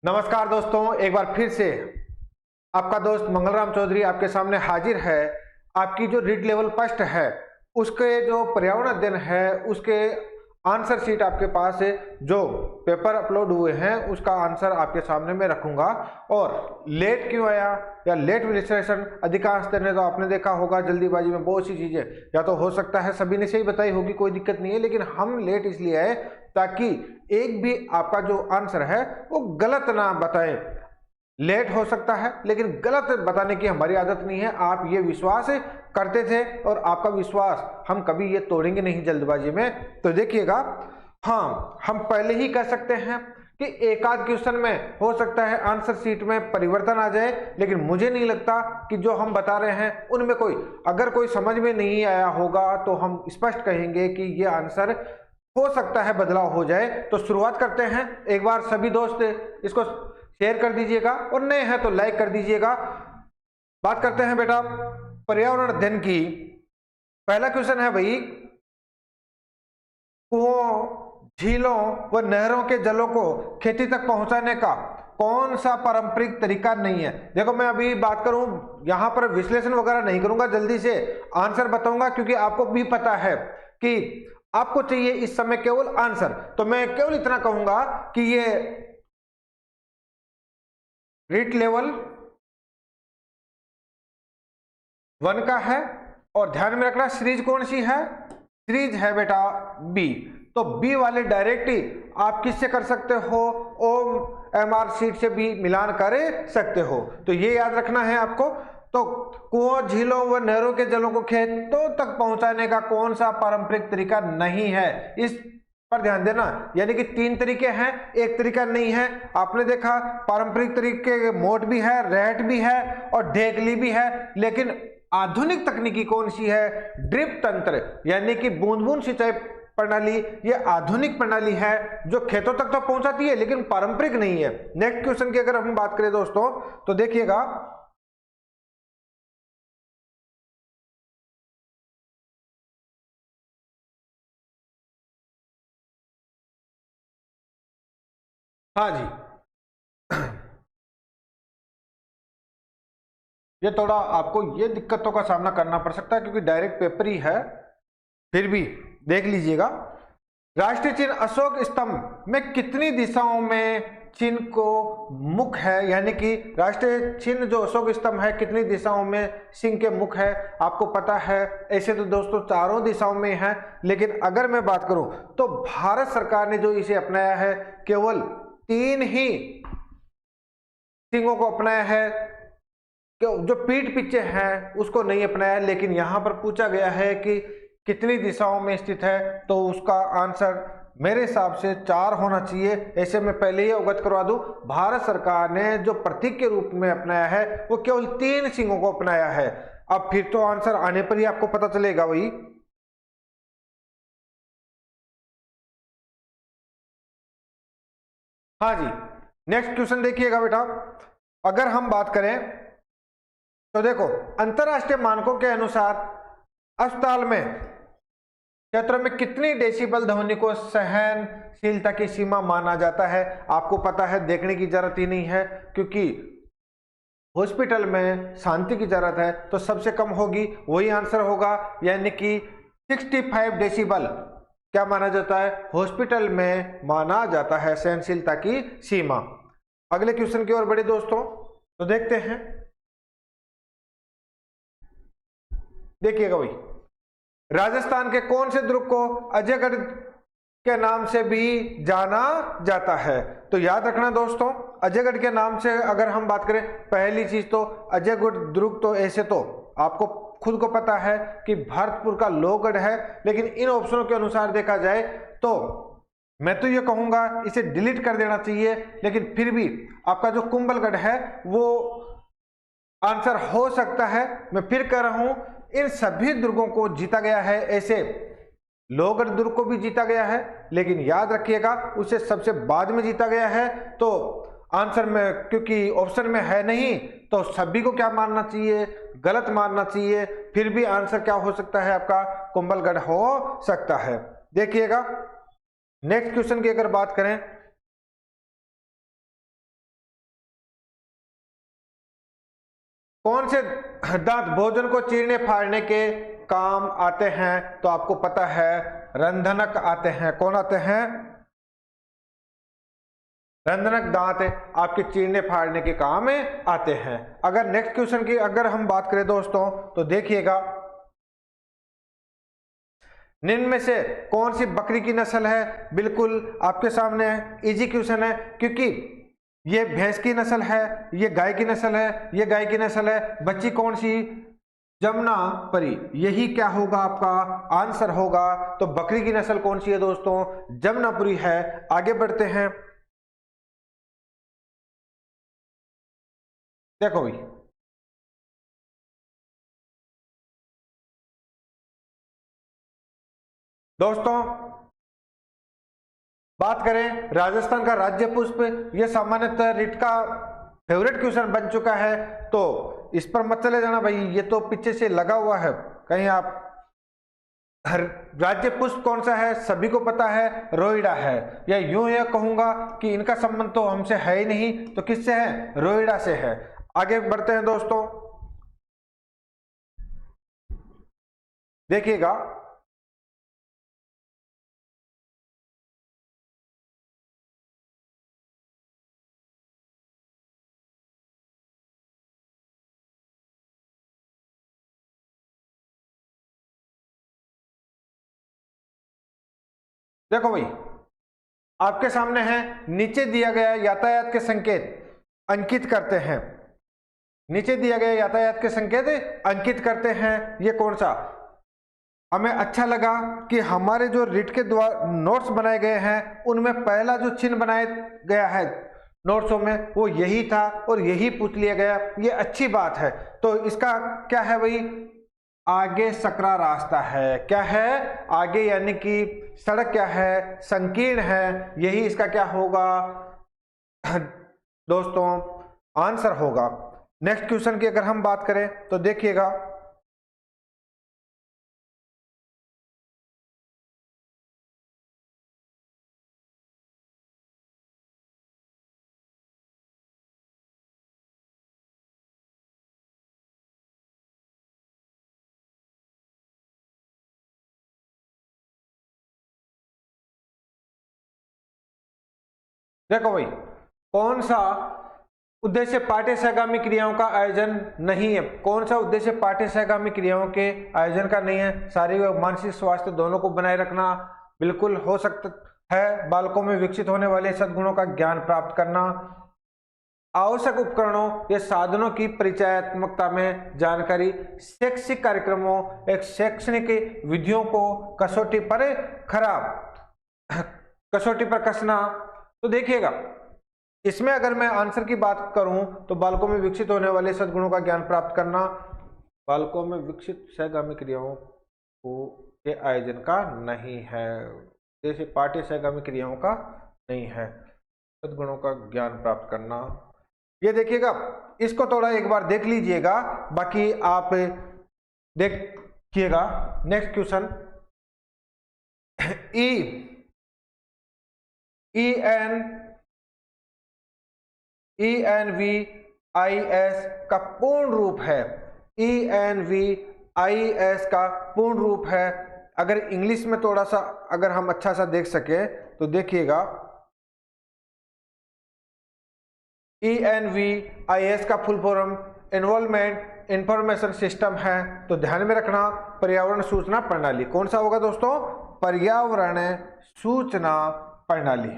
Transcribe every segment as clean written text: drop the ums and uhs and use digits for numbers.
नमस्कार दोस्तों, एक बार फिर से आपका दोस्त मंगलराम चौधरी आपके सामने हाजिर है। आपकी जो रीड लेवल फर्स्ट है उसके जो पर्यावरण अध्ययन है उसके आंसर शीट आपके पास है, जो पेपर अपलोड हुए हैं उसका आंसर आपके सामने मैं रखूंगा। और लेट क्यों आया या लेट रजिस्ट्रेशन, अधिकांश ने तो आपने देखा होगा जल्दीबाजी में बहुत सी चीजें, या तो हो सकता है सभी ने सही बताई होगी, कोई दिक्कत नहीं है, लेकिन हम लेट इसलिए आए ताकि एक भी आपका जो आंसर है वो गलत ना बताएं। लेट हो सकता है लेकिन गलत बताने की हमारी आदत नहीं है। आप ये विश्वास करते थे और आपका विश्वास हम कभी ये तोड़ेंगे नहीं जल्दबाजी में। तो देखिएगा, हाँ, हम पहले ही कह सकते हैं कि एक आध क्वेश्चन में हो सकता है आंसर शीट में परिवर्तन आ जाए, लेकिन मुझे नहीं लगता कि जो हम बता रहे हैं उनमें अगर कोई समझ में नहीं आया होगा तो हम स्पष्ट कहेंगे कि ये आंसर हो सकता है बदलाव हो जाए। तो शुरुआत करते हैं। एक बार सभी दोस्त इसको शेयर कर दीजिएगा और नए हैं तो लाइक कर दीजिएगा। बात करते हैं बेटा पर्यावरण अध्ययन की। पहला क्वेश्चन है भाई, कुओं, झीलों व नहरों के जलों को खेती तक पहुंचाने का कौन सा पारंपरिक तरीका नहीं है। देखो, मैं अभी बात करूं, यहां पर विश्लेषण वगैरह नहीं करूंगा, जल्दी से आंसर बताऊंगा, क्योंकि आपको भी पता है कि आपको चाहिए इस समय केवल आंसर। तो मैं केवल इतना कहूंगा कि ये रीड लेवल 1 का है और ध्यान में रखना सीरीज कौन सी है, सीरीज है बेटा बी। तो बी वाले डायरेक्ट ही आप किससे कर सकते हो, ओम एमआर सीट से भी मिलान कर सकते हो। तो ये याद रखना है आपको। तो कुओं, झीलों व नहरों के जलों को खेतों तक पहुंचाने का कौन सा पारंपरिक तरीका नहीं है, इस पर ध्यान देना। यानी कि 3 तरीके हैं, एक तरीका नहीं है। आपने देखा पारंपरिक तरीके मोट भी है, रेट भी है और ढेकली भी है, लेकिन आधुनिक तकनीकी कौन सी है, ड्रिप तंत्र, यानी कि बूंद बूंद सिंचाई प्रणाली। ये आधुनिक प्रणाली है जो खेतों तक तो पहुंचाती है लेकिन पारंपरिक नहीं है। नेक्स्ट क्वेश्चन की अगर हम बात करें दोस्तों तो देखिएगा, हाँ जी, ये थोड़ा आपको ये दिक्कतों का सामना करना पड़ सकता है क्योंकि डायरेक्ट पेपर ही है, फिर भी देख लीजिएगा। राष्ट्रीय चिन्ह अशोक स्तंभ में कितनी दिशाओं में चिन्ह को मुख है, यानी कि राष्ट्रीय चिन्ह जो अशोक स्तंभ है कितनी दिशाओं में सिंह के मुख है, आपको पता है। ऐसे तो दोस्तों चारों दिशाओं में है, लेकिन अगर मैं बात करूं तो भारत सरकार ने जो इसे अपनाया है केवल 3 ही सिंहों को अपनाया है, जो पीठ पीछे हैं उसको नहीं अपनाया। लेकिन यहां पर पूछा गया है कि कितनी दिशाओं में स्थित है, तो उसका आंसर मेरे हिसाब से 4 होना चाहिए। ऐसे में पहले ही अवगत करवा दूं, भारत सरकार ने जो प्रतीक के रूप में अपनाया है वो केवल 3 सिंहों को अपनाया है। अब फिर तो आंसर आने पर ही आपको पता चलेगा वही। हाँ जी, नेक्स्ट क्वेश्चन देखिएगा बेटा। अगर हम बात करें तो देखो, अंतरराष्ट्रीय मानकों के अनुसार अस्पताल में क्षेत्रों में कितनी डेसिबल ध्वनि को सहनशीलता की सीमा माना जाता है। आपको पता है, देखने की जरूरत ही नहीं है, क्योंकि हॉस्पिटल में शांति की जरूरत है तो सबसे कम होगी, वही आंसर होगा। यानी कि 65 डेसिबल क्या माना जाता है, हॉस्पिटल में माना जाता है सहनशीलता की सीमा। अगले क्वेश्चन की ओर बढ़े दोस्तों, तो देखते हैं। देखिएगा भाई, राजस्थान के कौन से दुर्ग को अजयगढ़ के नाम से भी जाना जाता है। तो याद रखना दोस्तों, अजयगढ़ के नाम से अगर हम बात करें, पहली चीज तो अजयगढ़ दुर्ग तो ऐसे तो आपको खुद को पता है कि भरतपुर का लोहगढ़ है, लेकिन इन ऑप्शनों के अनुसार देखा जाए तो मैं तो ये कहूंगा इसे डिलीट कर देना चाहिए। लेकिन फिर भी आपका जो कुंभलगढ़ है वो आंसर हो सकता है। मैं फिर कह रहा हूं, इन सभी दुर्गों को जीता गया है, ऐसे लोहगढ़ दुर्ग को भी जीता गया है, लेकिन याद रखिएगा उसे सबसे बाद में जीता गया है। तो आंसर में क्योंकि ऑप्शन में है नहीं तो सभी को क्या मानना चाहिए, गलत मानना चाहिए। फिर भी आंसर क्या हो सकता है, आपका कुंभलगढ़ हो सकता है। देखिएगा नेक्स्ट क्वेश्चन की अगर बात करें कौन से दांत भोजन को चीरने फाड़ने के काम आते हैं? तो आपको पता है रंध्रक आते हैं। कौन आते हैं? रंध्रक दांत आपके चीरने फाड़ने के काम में आते हैं। अगर नेक्स्ट क्वेश्चन की अगर हम बात करें दोस्तों तो देखिएगा, निम्न में से कौन सी बकरी की नस्ल है? बिल्कुल आपके सामने इजी क्वेश्चन है, क्योंकि ये भैंस की नस्ल है, ये गाय की नस्ल है, ये गाय की नस्ल है। बच्ची कौन सी? जमुनापरी। यही क्या होगा आपका आंसर होगा। तो बकरी की नस्ल कौन सी है दोस्तों? जमुनापुरी है। आगे बढ़ते हैं, देखो भाई, दोस्तों बात करें राजस्थान का राज्य पुष्प, यह सामान्यतः रीट का फेवरेट क्वेश्चन बन चुका है, तो इस पर मत चले जाना भाई, ये तो पीछे से लगा हुआ है कहीं। आप राज्य पुष्प कौन सा है? सभी को पता है, रोइडा है। या यूं यह कहूंगा कि इनका संबंध तो हमसे है ही नहीं, तो किससे है? रोइडा से है। आगे बढ़ते हैं दोस्तों, देखिएगा, देखो भाई आपके सामने है, नीचे दिया गया यातायात के संकेत अंकित करते हैं। नीचे दिया गया यातायात के संकेत अंकित करते हैं, ये कौन सा? हमें अच्छा लगा कि हमारे जो रीट के द्वारा नोट्स बनाए गए हैं उनमें पहला जो चिन्ह बनाया गया है नोट्सों में वो यही था और यही पूछ लिया गया, ये अच्छी बात है। तो इसका क्या है भाई? आगे सकरा रास्ता है। क्या है? आगे यानी कि सड़क क्या है? संकीर्ण है। यही इसका क्या होगा दोस्तों? आंसर होगा। नेक्स्ट क्वेश्चन की अगर हम बात करें तो देखिएगा, देखो भाई कौन सा उद्देश्य पाठ्य सहगामी क्रियाओं का आयोजन नहीं है? कौन सा उद्देश्य पाठ्य सहगामी क्रियाओं के आयोजन का नहीं है? शारीरिक और मानसिक स्वास्थ्य दोनों को बनाए रखना बिल्कुल हो सकता है। बालकों में विकसित होने वाले सद्गुणों का ज्ञान प्राप्त करना, आवश्यक उपकरणों या साधनों की परिचयात्मकता में जानकारी, शैक्षिक कार्यक्रमों एक शैक्षणिक विधियों को कसौटी पर कसना। तो देखिएगा, इसमें अगर मैं आंसर की बात करूं तो बालकों में विकसित होने वाले सद्गुणों का ज्ञान प्राप्त करना, बालकों में विकसित सहगामी क्रियाओं को के आयोजन का नहीं है, जैसे पाठ्य सहगामी क्रियाओं का नहीं है, सद्गुणों का ज्ञान प्राप्त करना। ये देखिएगा, इसको थोड़ा एक बार देख लीजिएगा, बाकी आप देखिएगा। नेक्स्ट क्वेश्चन, ENVIS का पूर्ण रूप है। ENVIS का पूर्ण रूप है। अगर इंग्लिश में थोड़ा सा अगर हम अच्छा सा देख सके तो देखिएगा, ENVIS का full form environment information system है। तो ध्यान में रखना, पर्यावरण सूचना प्रणाली। कौन सा होगा दोस्तों? पर्यावरण सूचना प्रणाली।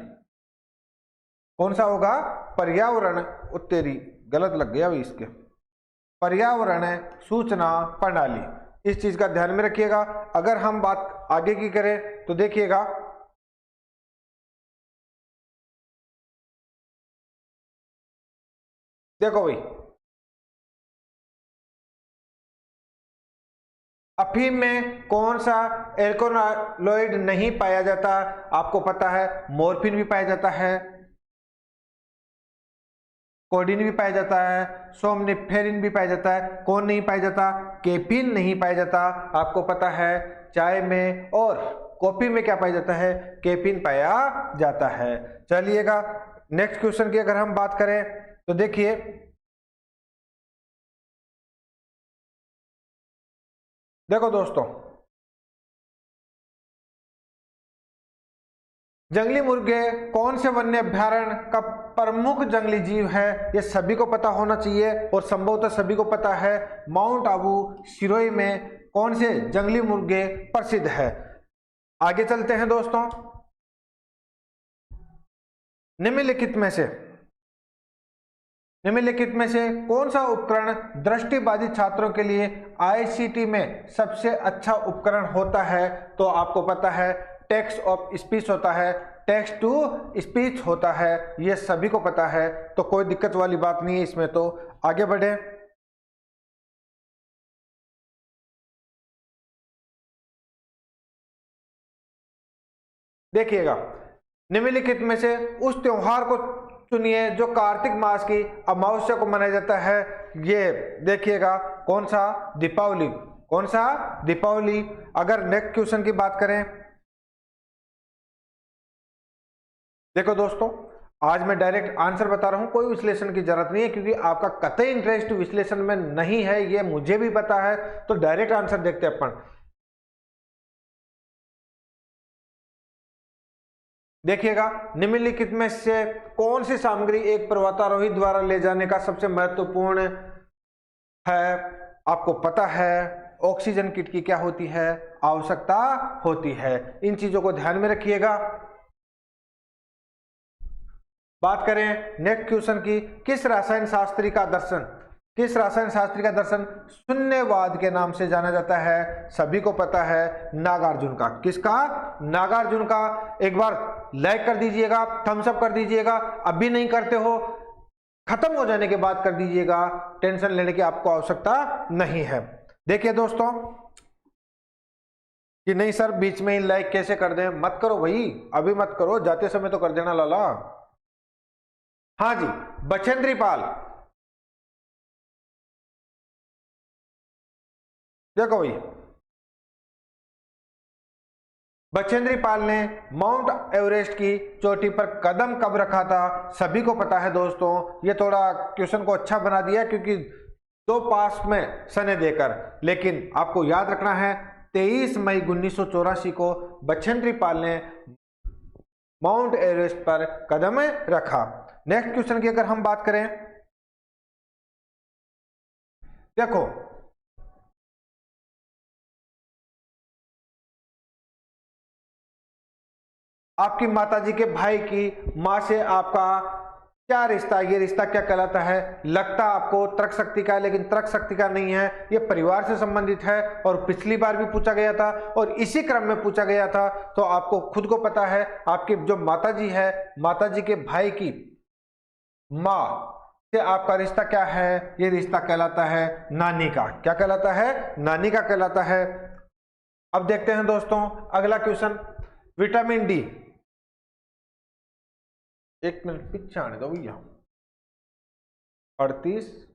कौन सा होगा? पर्यावरण, उत्तेरी गलत लग गया अभी इसके, पर्यावरण सूचना प्रणाली। इस चीज का ध्यान में रखिएगा। अगर हम बात आगे की करें तो देखिएगा, देखो भाई अफीम में कौन सा एल्कोनॉइड नहीं पाया जाता? आपको पता है मॉर्फिन भी पाया जाता है, कोडीन भी पाया जाता है, सोमनिफेरिन भी पाया जाता है। कौन नहीं पाया जाता? केफीन नहीं पाया जाता। आपको पता है चाय में और कॉफी में क्या पाया जाता है? केफीन पाया जाता है। चलिएगा, नेक्स्ट क्वेश्चन की अगर हम बात करें तो देखिए, देखो दोस्तों, जंगली मुर्गे कौन से वन्य अभयारण्य का प्रमुख जंगली जीव है, ये सभी को पता होना चाहिए और संभवतः सभी को पता है। माउंट आबू सिरोही में कौन से जंगली मुर्गे प्रसिद्ध है। आगे चलते हैं दोस्तों। निम्नलिखित में से कौन सा उपकरण दृष्टिबाधित छात्रों के लिए आईसीटी में सबसे अच्छा उपकरण होता है? तो आपको पता है टेक्स्ट ऑफ स्पीच होता है, टेक्स्ट टू स्पीच होता है, ये सभी को पता है, तो कोई दिक्कत वाली बात नहीं है इसमें। तो आगे बढ़े। देखिएगा, निम्नलिखित में से उस त्योहार को चुनिए जो कार्तिक मास की अमावस्या को मनाया जाता है। ये देखिएगा कौन सा? दीपावली। कौन सा? दीपावली। अगर नेक्स्ट क्वेश्चन की बात करें, देखो दोस्तों, आज मैं डायरेक्ट आंसर बता रहा हूं, कोई विश्लेषण की जरूरत नहीं है, क्योंकि आपका कतई इंटरेस्ट विश्लेषण में नहीं है, ये मुझे भी पता है। तो डायरेक्ट आंसर देखते हैं अपन। देखिएगा, निम्नलिखित में से कौन सी सामग्री एक पर्वतारोही द्वारा ले जाने का सबसे महत्वपूर्ण है? आपको पता है ऑक्सीजन किट की क्या होती है? आवश्यकता होती है। इन चीजों को ध्यान में रखिएगा। बात करें नेक्स्ट क्वेश्चन की, किस रसायन शास्त्री का दर्शन शून्यवाद के नाम से जाना जाता है? सभी को पता है नागार्जुन का। किसका? नागार्जुन का। एक बार लाइक कर दीजिएगा, थम्स अप कर दीजिएगा, अभी नहीं करते हो खत्म हो जाने के बाद कर दीजिएगा, टेंशन लेने की आपको आवश्यकता नहीं है। देखिए दोस्तों, कि नहीं सर बीच में ही लाइक कैसे कर दें? मत करो भाई, अभी मत करो, जाते समय तो कर देना लाला। हाँ जी, बचेंद्री पाल। देखो भाई, बचेंद्री पाल ने माउंट एवरेस्ट की चोटी पर कदम कब रखा था? सभी को पता है दोस्तों। ये थोड़ा क्वेश्चन को अच्छा बना दिया क्योंकि दो पास में सने देकर, लेकिन आपको याद रखना है 23 मई 1984 को बचेंद्री पाल ने माउंट एवरेस्ट पर कदम रखा। नेक्स्ट क्वेश्चन की अगर हम बात करें, देखो आपकी माताजी के भाई की मां से आपका क्या रिश्ता? ये रिश्ता क्या कहलाता है? लगता आपको तर्क शक्ति का, लेकिन तर्क शक्ति का नहीं है, ये परिवार से संबंधित है और पिछली बार भी पूछा गया था और इसी क्रम में पूछा गया था। तो आपको खुद को पता है आपकी जो माताजी है, माताजी के भाई की मां से आपका रिश्ता क्या है? ये रिश्ता कहलाता है नानी का। क्या कहलाता है? नानी का कहलाता है। अब देखते हैं दोस्तों अगला क्वेश्चन, विटामिन डी। एक मिनट पीछे आने दो भैया, 38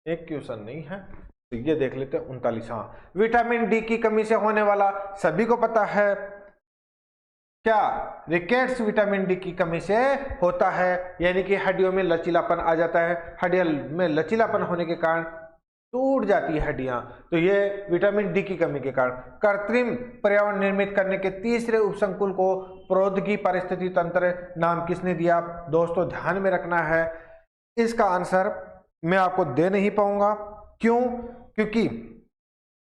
एक क्वेश्चन नहीं है तो ये देख लेते हैं 39। हाँ, विटामिन डी की कमी से होने वाला सभी को पता है क्या? रिकेट्स विटामिन डी की कमी से होता है, यानी कि हड्डियों में लचीलापन आ जाता है। हड्डियों में लचीलापन होने के कारण टूट जाती है हड्डियां, तो ये विटामिन डी की कमी के कारण। कृत्रिम पर्यावरण निर्मित करने के तीसरे उपसंकुल को प्रौद्योगिकी परिस्थिति तंत्र नाम किसने दिया? दोस्तों ध्यान में रखना है, इसका आंसर मैं आपको दे नहीं पाऊंगा। क्यों? क्योंकि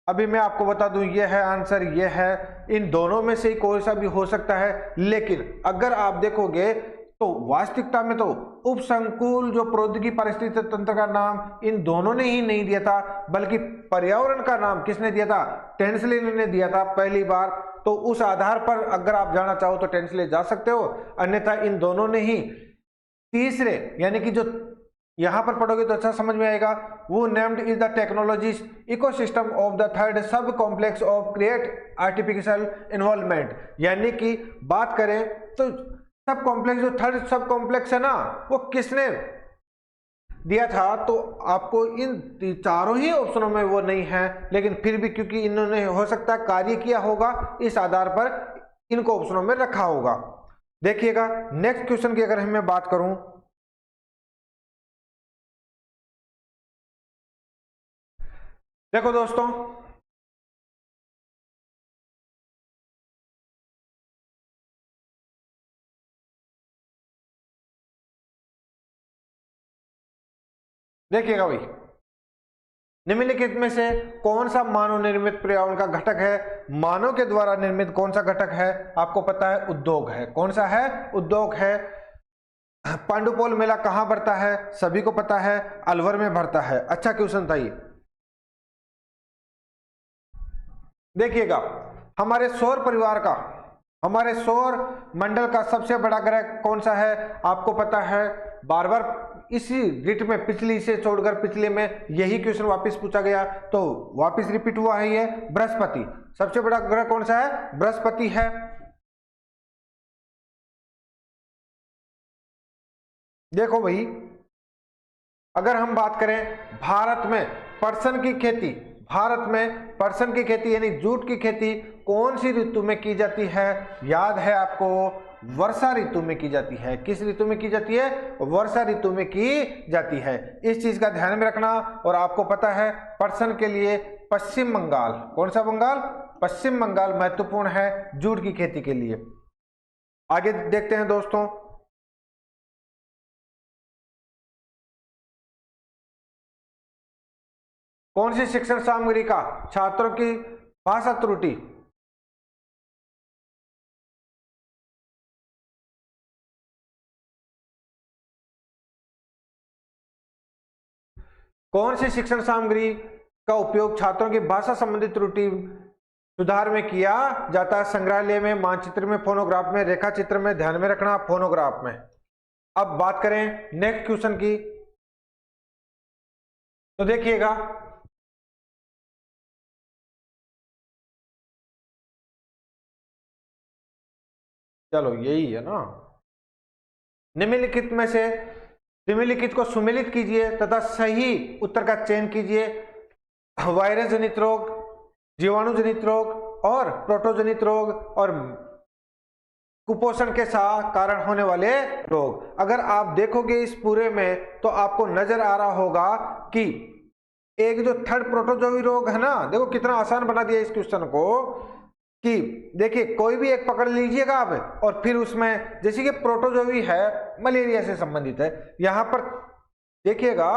अभी मैं आपको बता दूं ये है आंसर, ये है, इन दोनों में से कोई सा भी हो सकता है, लेकिन अगर आप देखोगे तो वास्तविकता में तो उपसंकुल जो प्रौद्योगिकी परिस्थिति तंत्र का नाम इन दोनों ने ही नहीं दिया था, बल्कि पर्यावरण का नाम किसने दिया था? टेंसले ने दिया था पहली बार। तो उस आधार पर अगर आप जाना चाहो तो टेंसले जा सकते हो, अन्यथा इन दोनों ने ही तीसरे, यानी कि जो यहां पर पढ़ोगे तो अच्छा समझ में आएगा, वो named is the technologies ecosystem of the third sub complex of create artificial involvement. यानी कि बात करें तो सब कॉम्प्लेक्स, जो थर्ड सब कॉम्प्लेक्स है ना, वो किसने दिया था? तो आपको इन चारों ही ऑप्शनों में वो नहीं है, लेकिन फिर भी क्योंकि इन्होंने हो सकता है कार्य किया होगा, इस आधार पर इनको ऑप्शनों में रखा होगा। देखिएगा नेक्स्ट क्वेश्चन की अगर मैं बात करूं, देखो दोस्तों देखिएगा भाई, निम्नलिखित में से कौन सा मानव निर्मित पर्यावरण का घटक है? मानव के द्वारा निर्मित कौन सा घटक है? आपको पता है उद्योग है। कौन सा है? उद्योग है। पांडुपोल मेला कहां भरता है? सभी को पता है, अलवर में भरता है। अच्छा क्वेश्चन था ये। देखिएगा, हमारे सौर परिवार का, हमारे सौर मंडल का सबसे बड़ा ग्रह कौन सा है? आपको पता है, बार बार इसी रिट में पिछली से छोड़कर पिछले में यही क्वेश्चन वापस पूछा गया, तो वापस रिपीट हुआ है ये, बृहस्पति। सबसे बड़ा ग्रह कौन सा है? बृहस्पति है। देखो भाई, अगर हम बात करें भारत में परसन की खेती, भारत में परसन की खेती यानी जूट की खेती कौन सी ऋतु में की जाती है? याद है आपको, वर्षा ऋतु में की जाती है। किस ऋतु में की जाती है? वर्षा ऋतु में की जाती है। इस चीज का ध्यान में रखना। और आपको पता है परसन के लिए पश्चिम बंगाल, कौन सा बंगाल? पश्चिम बंगाल महत्वपूर्ण है जूट की खेती के लिए। आगे देखते हैं दोस्तों, कौन सी शिक्षण सामग्री का छात्रों की भाषा त्रुटि, कौन सी शिक्षण सामग्री का उपयोग छात्रों की भाषा संबंधी त्रुटि सुधार में किया जाता है? संग्रहालय में, मानचित्र में, फोनोग्राफ में, रेखा चित्र में। ध्यान में रखना, फोनोग्राफ में। अब बात करें नेक्स्ट क्वेश्चन की, तो देखिएगा, चलो यही है ना। निम्नलिखित में से निम्नलिखित को सुमेलित कीजिए तथा सही उत्तर का चयन कीजिए। वायरस जनित रोग, जीवाणु जनित रोग और प्रोटोजनित रोग और कुपोषण के साथ कारण होने वाले रोग। अगर आप देखोगे इस पूरे में तो आपको नजर आ रहा होगा कि एक जो थर्ड प्रोटोजोवी रोग है ना, देखो कितना आसान बना दिया इस क्वेश्चन को कि देखिए कोई भी एक पकड़ लीजिएगा आप और फिर उसमें जैसे कि प्रोटोजोवी है, मलेरिया से संबंधित है। यहां पर देखिएगा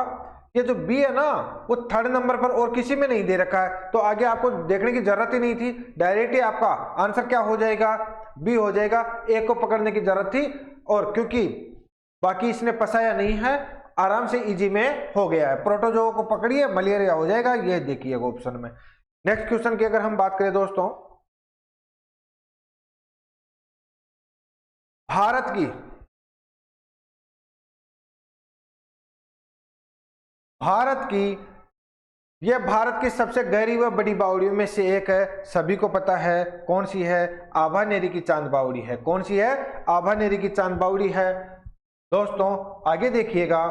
ये जो बी है ना वो थर्ड नंबर पर और किसी में नहीं दे रखा है, तो आगे आपको देखने की जरूरत ही नहीं थी, डायरेक्ट ही आपका आंसर क्या हो जाएगा? बी हो जाएगा। ए को पकड़ने की जरूरत थी और क्योंकि बाकी इसने फंसाया नहीं है, आराम से इजी में हो गया है। प्रोटोजो को पकड़िए, मलेरिया हो जाएगा, ये देखिएगा ऑप्शन में। नेक्स्ट क्वेश्चन की अगर हम बात करें दोस्तों, भारत की यह भारत की सबसे गहरी व बड़ी बावड़ियों में से एक है। सभी को पता है कौन सी है? आभानेरी की चांद बावड़ी है। कौन सी है? आभानेरी की चांद बावड़ी है। दोस्तों आगे देखिएगा,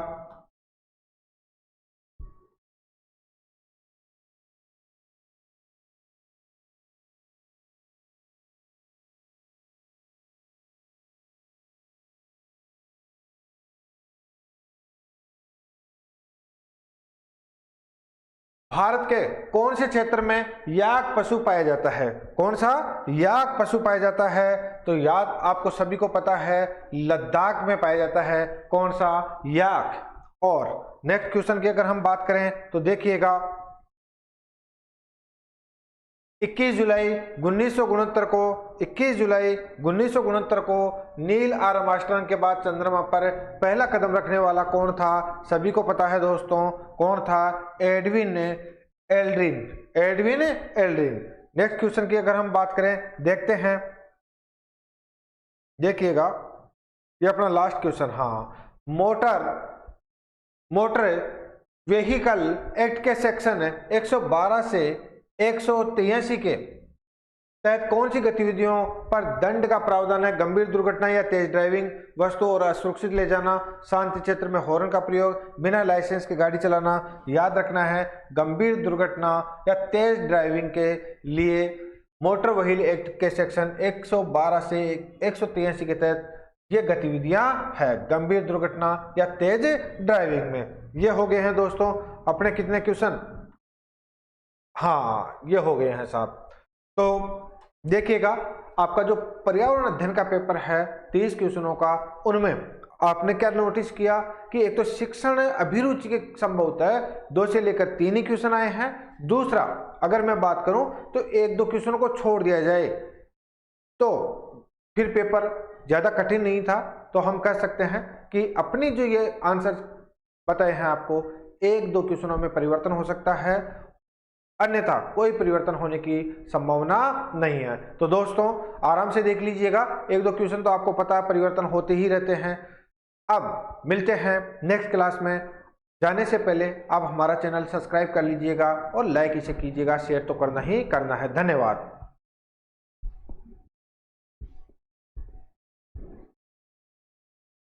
भारत के कौन से क्षेत्र में याक पशु पाया जाता है? कौन सा याक पशु पाया जाता है? तो याक आपको सभी को पता है लद्दाख में पाया जाता है। कौन सा? याक। और नेक्स्ट क्वेश्चन की अगर हम बात करें तो देखिएगा, 21 जुलाई 1969 को नील आर्मस्ट्रांग के बाद चंद्रमा पर पहला कदम रखने वाला कौन था? सभी को पता है दोस्तों, कौन था? Edwin Aldrin. नेक्स्ट क्वेश्चन की अगर हम बात करें, देखते हैं, देखिएगा ये अपना लास्ट क्वेश्चन। हाँ, मोटर व्हीकल एक्ट के सेक्शन 112 से 183 के तहत कौन सी गतिविधियों पर दंड का प्रावधान है? गंभीर दुर्घटना या तेज ड्राइविंग, वस्तु और असुरक्षित ले जाना, शांति क्षेत्र में हॉर्न का प्रयोग, बिना लाइसेंस के गाड़ी चलाना। याद रखना है गंभीर दुर्घटना या तेज ड्राइविंग के लिए मोटर व्हीकल एक्ट के सेक्शन 112 से 183 के तहत ये गतिविधियां है, गंभीर दुर्घटना या तेज ड्राइविंग में। ये हो गए हैं दोस्तों अपने कितने क्वेश्चन? हाँ ये हो गए हैं साहब। तो देखिएगा आपका जो पर्यावरण अध्ययन का पेपर है 30 क्वेश्चनों का, उनमें आपने क्या नोटिस किया कि एक तो शिक्षण अभिरुचि के संभवतः 2 से लेकर 3 ही क्वेश्चन आए हैं। दूसरा, अगर मैं बात करूं तो 1-2 क्वेश्चनों को छोड़ दिया जाए तो फिर पेपर ज्यादा कठिन नहीं था। तो हम कह सकते हैं कि अपनी जो ये आंसर बताए हैं आपको, 1-2 क्वेश्चनों में परिवर्तन हो सकता है, अन्यथा कोई परिवर्तन होने की संभावना नहीं है। तो दोस्तों आराम से देख लीजिएगा, 1-2 क्वेश्चन तो आपको पता है परिवर्तन होते ही रहते हैं। अब मिलते हैं नेक्स्ट क्लास में। जाने से पहले आप हमारा चैनल सब्सक्राइब कर लीजिएगा और लाइक इसे कीजिएगा, शेयर तो करना ही करना है। धन्यवाद।